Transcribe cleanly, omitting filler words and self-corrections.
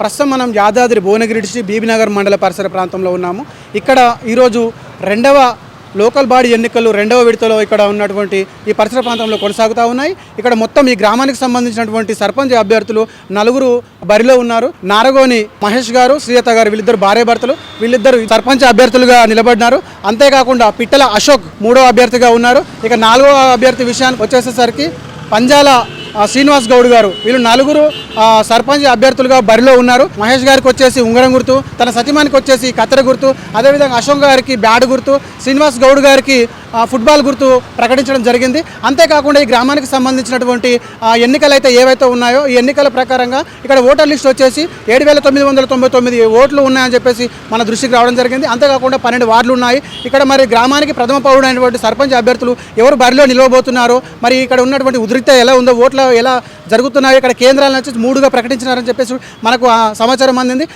ప్రస్తుతం మనం యాదాద్రి భువనగిరి డిస్ట్రిక్ట్ బీబీనగర్ మండల పరిసర ప్రాంతంలో ఉన్నాము. ఇక్కడ ఈరోజు రెండవ లోకల్ బాడీ ఎన్నికలు రెండవ విడతలో ఇక్కడ ఉన్నటువంటి ఈ పరిసర ప్రాంతంలో కొనసాగుతూ ఉన్నాయి. ఇక్కడ మొత్తం ఈ గ్రామానికి సంబంధించినటువంటి సర్పంచ్ అభ్యర్థులు నలుగురు బరిలో ఉన్నారు. నారగోని మహేష్ గారు, శ్రీయత గారు వీళ్ళిద్దరు భార్యాభర్తలు. వీళ్ళిద్దరు సర్పంచ్ అభ్యర్థులుగా నిలబడినారు. అంతేకాకుండా పిట్టల అశోక్ మూడవ అభ్యర్థిగా ఉన్నారు. ఇక నాలుగవ అభ్యర్థి విషయానికి వచ్చేసేసరికి పంజాల శ్రీనివాస్ గౌడ్ గారు, వీళ్ళు నలుగురు సర్పంచ్ అభ్యర్థులుగా బరిలో ఉన్నారు. మహేష్ గారికి వచ్చేసి ఉంగరం గుర్తు, తన సతీమానికి వచ్చేసి కత్తెర గుర్తు, అదేవిధంగా అశోక్ గారికి బ్యాట్ గుర్తు, శ్రీనివాస్ గౌడ్ గారికి ఫుట్బాల్ గుర్తు ప్రకటించడం జరిగింది. అంతేకాకుండా ఈ గ్రామానికి సంబంధించినటువంటి ఎన్నికలు అయితే ఏవైతే ఉన్నాయో ఈ ఎన్నికల ప్రకారంగా ఇక్కడ ఓటర్ లిస్ట్ వచ్చేసి 7,999 ఓట్లు ఉన్నాయని చెప్పేసి మన దృష్టికి రావడం జరిగింది. అంతేకాకుండా 12 వార్డులు ఉన్నాయి. ఇక్కడ మరి గ్రామానికి ప్రథమ పౌరుడైనటువంటి సర్పంచ్ అభ్యర్థులు ఎవరు బరిలో నిలవబోతున్నారో, మరి ఇక్కడ ఉన్నటువంటి ఉద్రిక్త ఎలా ఉందో, ఓట్లు ఎలా జరుగుతున్నాయో, ఇక్కడ కేంద్రాలను వచ్చి 3గా ప్రకటించినారని చెప్పేసి మనకు సమాచారం అందింది.